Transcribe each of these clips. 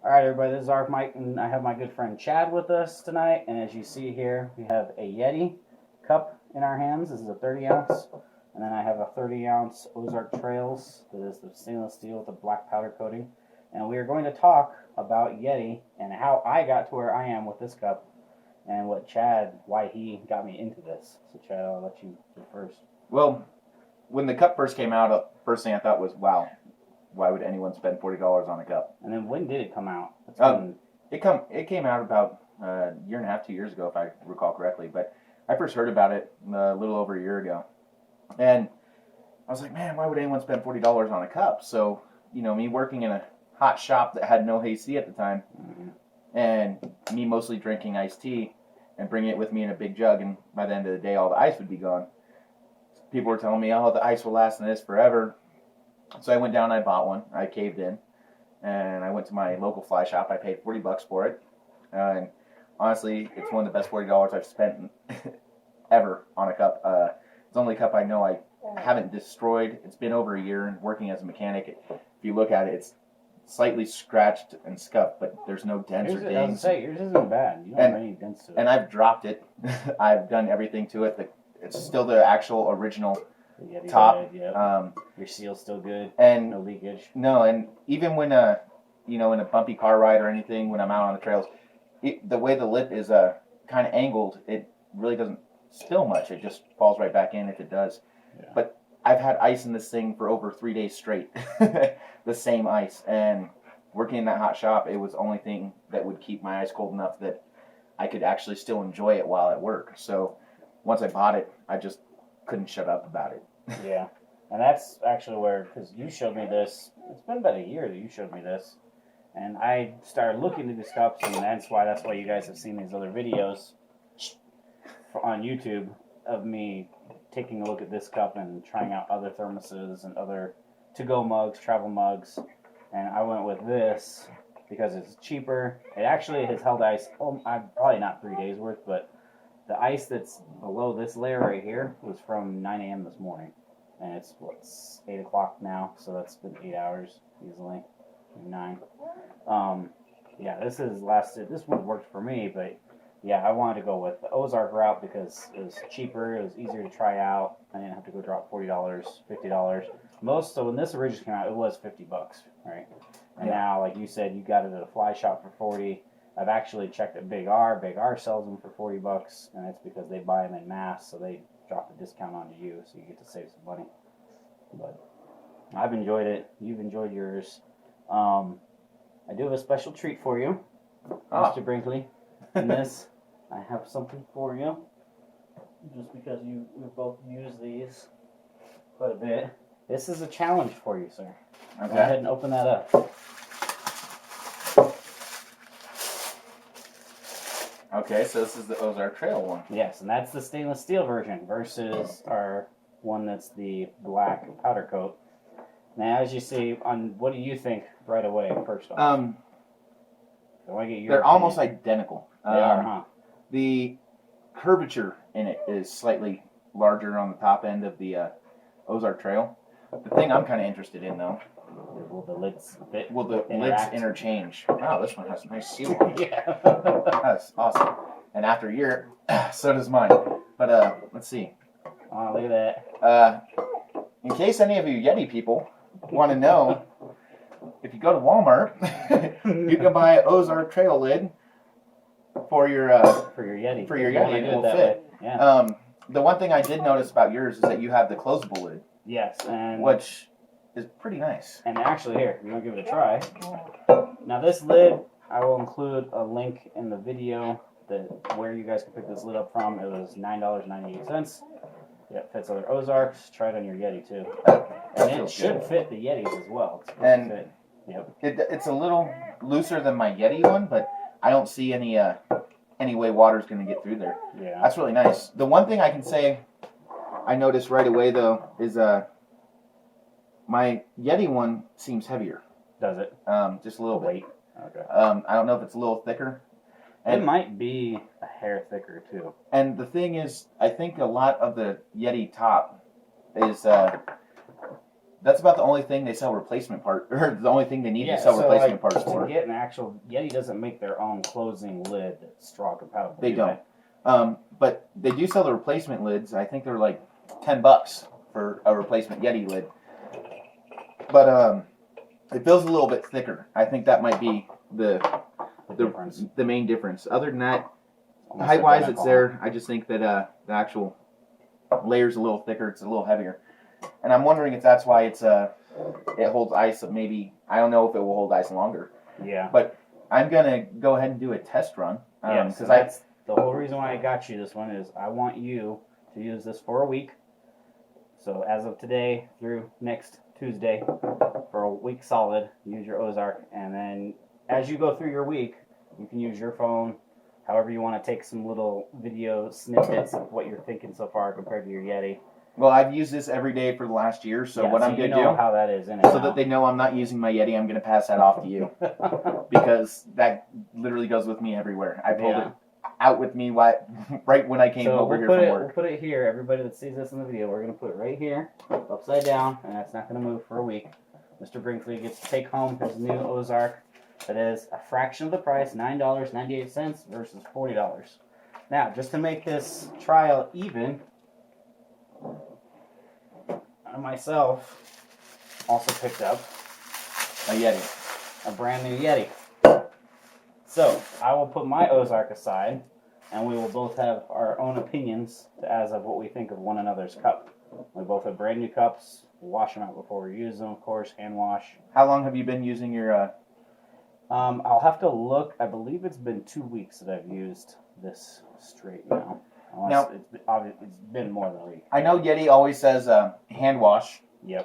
All right, everybody, this is Ark Mike, and I have my good friend Chad with us tonight. And as you see here, we have a Yeti cup in our hands. This is a 30 ounce. And then I have a 30 ounce Ozark Trails that is the stainless steel with a black powder coating. And we are going to talk about Yeti and how I got to where I am with this cup and why he got me into this. So, Chad, I'll let you go first. Well, when the cup first came out, first thing I thought was, wow, why would anyone spend $40 on a cup? And then when did it come out? It came out about a year and a half, 2 years ago, if I recall correctly. But I first heard about it a little over a year ago. And I was like, man, why would anyone spend $40 on a cup? So, me working in a hot shop that had no AC at the time, and me mostly drinking iced tea and bringing it with me in a big jug, and by the end of the day, all the ice would be gone. People were telling me, oh, the ice will last in this forever. So I went down and I bought one. I caved in, and I went to my local fly shop. I paid $40 for it, and honestly, it's one of the best $40 I've spent ever on a cup. It's the only cup I know I haven't destroyed. It's been over a year working as a mechanic. If you look at it, it's slightly scratched and scuffed, but there's no dents or dings. I was say, yours isn't bad. You don't have any dents to it. And I've dropped it. I've done everything to it. It's still the actual original top. Your seal's still good. And no leakage. No, and even when in a bumpy car ride or anything, when I'm out on the trails, the way the lip is kind of angled, it really doesn't spill much. It just falls right back in if it does. Yeah. But I've had ice in this thing for over 3 days straight, the same ice. And working in that hot shop, it was the only thing that would keep my ice cold enough that I could actually still enjoy it while at work. So once I bought it, I just couldn't shut up about it. Yeah, and that's actually because you showed me this, it's been about a year that you showed me this, and I started looking at these cups, and that's why you guys have seen these other videos on YouTube of me taking a look at this cup and trying out other thermoses and other to-go mugs, travel mugs, and I went with this because it's cheaper. It actually has held ice, probably not 3 days worth, but the ice that's below this layer right here was from 9 a.m. this morning. And it's, 8 o'clock now, so that's been 8 hours easily. 9. Yeah, this has lasted. This one worked for me, but yeah, I wanted to go with the Ozark route because it was cheaper, it was easier to try out. I didn't have to go drop $40, $50. So when this originally came out, it was $50, right? And now, like you said, you got it at a fly shop for $40. I've actually checked at Big R. Big R sells them for $40, and it's because they buy them in mass, so they drop the discount onto you, so you get to save some money. But I've enjoyed it. You've enjoyed yours. I do have a special treat for you, Mr. Brinkley. In this, I have something for you, just because we both use these quite a bit. This is a challenge for you, sir. Okay. Go ahead and open that up. Okay, so this is the Ozark Trail one. Yes, and that's the stainless steel version versus our one that's the black powder coat. Now, as you see, what do you think right away, first off? I want to get your They're opinion. almost identical. They are, huh? The curvature in it is slightly larger on the top end of the Ozark Trail. The thing I'm kind of interested in, though, will the lids fit? Will the lids interchange? Wow, this one has a nice seal on it. Yeah. That's awesome. And after a year, so does mine. But let's see. Oh, look at that. In case any of you Yeti people want to know, if you go to Walmart, you can buy an Ozark Trail lid for your Yeti. For your Yeti, it will fit. Yeah. The one thing I did notice about yours is that you have the closable lid. Yes, and which is pretty nice. And actually, here, you want to give it a try? Now, this lid, I will include a link in the video where you guys can pick this lid up from. It was $9.98. Yeah, it fits other Ozarks. Try it on your Yeti, too. And it should fit the Yetis as well. It's a little looser than my Yeti one, but I don't see any way water's going to get through there. Yeah. That's really nice. The one thing I can say I noticed right away, though, is my Yeti one seems heavier. Does it? Just a little bit. Okay. I don't know if it's a little thicker. And it might be a hair thicker, too. And the thing is, I think a lot of the Yeti top is That's about the only thing they sell replacement part, or the only thing they need to sell replacement parts for. To get an actual Yeti doesn't make their own closing lid straw compatible. They don't. But they do sell the replacement lids. I think they're like $10 for a replacement Yeti lid. But it feels a little bit thicker. I think that might be the main difference. Other than that, height-wise, it's there. I just think that the actual layer's a little thicker. It's a little heavier. And I'm wondering if that's why it holds ice. Maybe, I don't know if it will hold ice longer. Yeah. But I'm going to go ahead and do a test run. So that's the whole reason why I got you this one is I want you to use this for a week. So as of today through next Tuesday, for a week solid, use your Ozark. And then as you go through your week, you can use your phone, however you want to take some little video snippets of what you're thinking so far compared to your Yeti. Well, I've used this every day for the last year, so what I'm going to do, how that is in it so that they know I'm not using my Yeti, I'm going to pass that off to you. Because that literally goes with me everywhere. I pulled it out with me right when I came over here from work. We'll put it here. Everybody that sees this in the video, we're going to put it right here, upside down, and that's not going to move for a week. Mr. Brinkley gets to take home his new Ozark. That is a fraction of the price, $9.98 versus $40. Now, just to make this trial even, I myself also picked up a Yeti. A brand new Yeti. So, I will put my Ozark aside, and we will both have our own opinions as of what we think of one another's cup. We both have brand new cups. We wash them out before we use them, of course, hand wash. How long have you been using your... I'll have to look. I believe it's been 2 weeks that I've used this straight now. It's been more than a week. I know Yeti always says hand wash. Yep.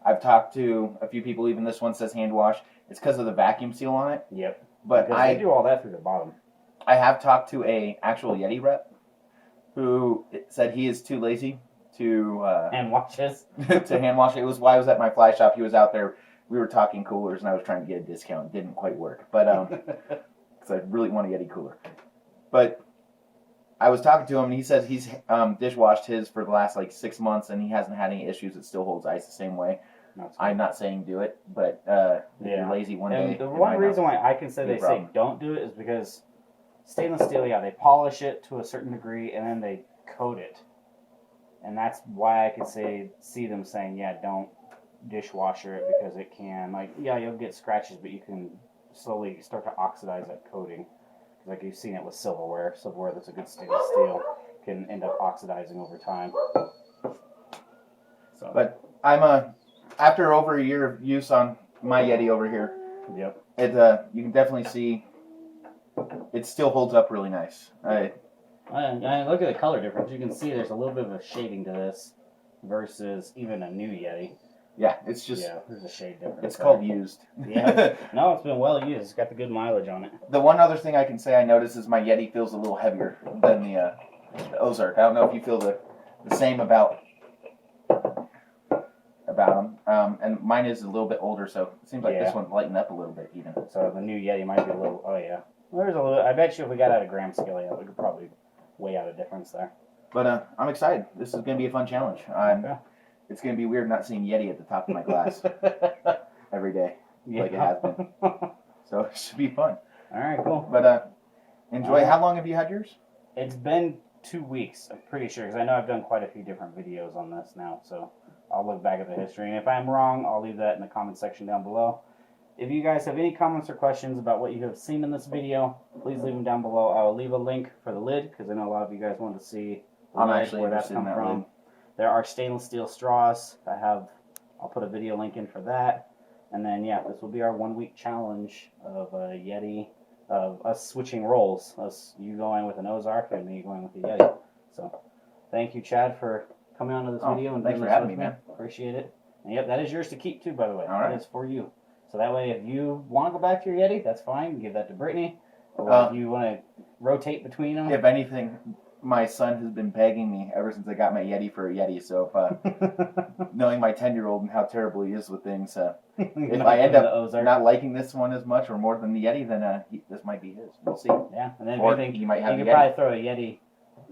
I've talked to a few people, even this one says hand wash. It's because of the vacuum seal on it. Yep. But because they do all that through the bottom. I have talked to a actual Yeti rep who said he is too lazy to hand wash his. to hand wash it. It was why I was at my fly shop. He was out there. We were talking coolers, and I was trying to get a discount. It didn't quite work, but because I really want a Yeti cooler. But I was talking to him, and he says he's dishwashed his for the last 6 months, and he hasn't had any issues. It still holds ice the same way. I'm not saying do it, but if you're lazy one day. The one reason why I can say they say don't do it is because stainless steel, they polish it to a certain degree, and then they coat it. And that's why I could see them saying, don't dishwasher it, because it can, you'll get scratches, but you can slowly start to oxidize that coating. Like you've seen it with silverware. Silverware that's a good stainless steel can end up oxidizing over time. So. But I'm after over a year of use on my Yeti over here. Yep. You can definitely see it still holds up really nice. I look at the color difference. You can see there's a little bit of a shading to this versus even a new Yeti. Yeah, it's just... Yeah, there's a shade difference. It's called used. Yeah. No, it's been well used. It's got the good mileage on it. The one other thing I can say I noticed is my Yeti feels a little heavier than the Ozark. I don't know if you feel the same about them. And mine is a little bit older, so it seems like this one lightened up a little bit even. So the new Yeti might be a little... Oh, yeah. Well, there's a little... I bet you if we got out a gram scale, we could probably weigh out a difference there. But I'm excited. This is going to be a fun challenge. It's going to be weird not seeing Yeti at the top of my glass every day, like it has been. So it should be fun. All right, cool. But enjoy. How long have you had yours? It's been 2 weeks, I'm pretty sure, because I know I've done quite a few different videos on this now, so I'll look back at the history. And if I'm wrong, I'll leave that in the comment section down below. If you guys have any comments or questions about what you have seen in this video, please leave them down below. I will leave a link for the lid, because I know a lot of you guys want to see where that's come from. There are stainless steel straws. I'll put a video link in for that. And then, this will be our 1 week challenge of a Yeti, of us switching roles. You going with an Ozark and me going with the Yeti. So, thank you, Chad, for coming on to this video. And thanks for having me, man. Appreciate it. And that is yours to keep too, by the way. All right. That is for you. So that way, if you want to go back to your Yeti, that's fine. Give that to Brittany. Or if you want to rotate between them. If anything... My son has been begging me ever since I got my Yeti for a Yeti. So, if, knowing my 10-year-old and how terrible he is with things, if I end up not liking this one as much or more than the Yeti, then this might be his. We'll see. Yeah, and then or if you think he might have you could probably throw a Yeti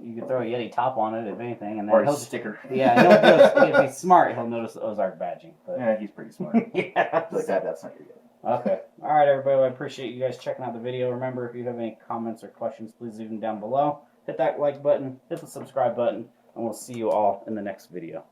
You could throw a Yeti top on it, if anything, and then Or a he'll sticker. if he's smart, he'll notice the Ozark badging. But Yeah, he's pretty smart. yeah, Like that's not your Yeti. Okay. All right, everybody. Well, I appreciate you guys checking out the video. Remember, if you have any comments or questions, please leave them down below. Hit that like button, hit the subscribe button, and we'll see you all in the next video.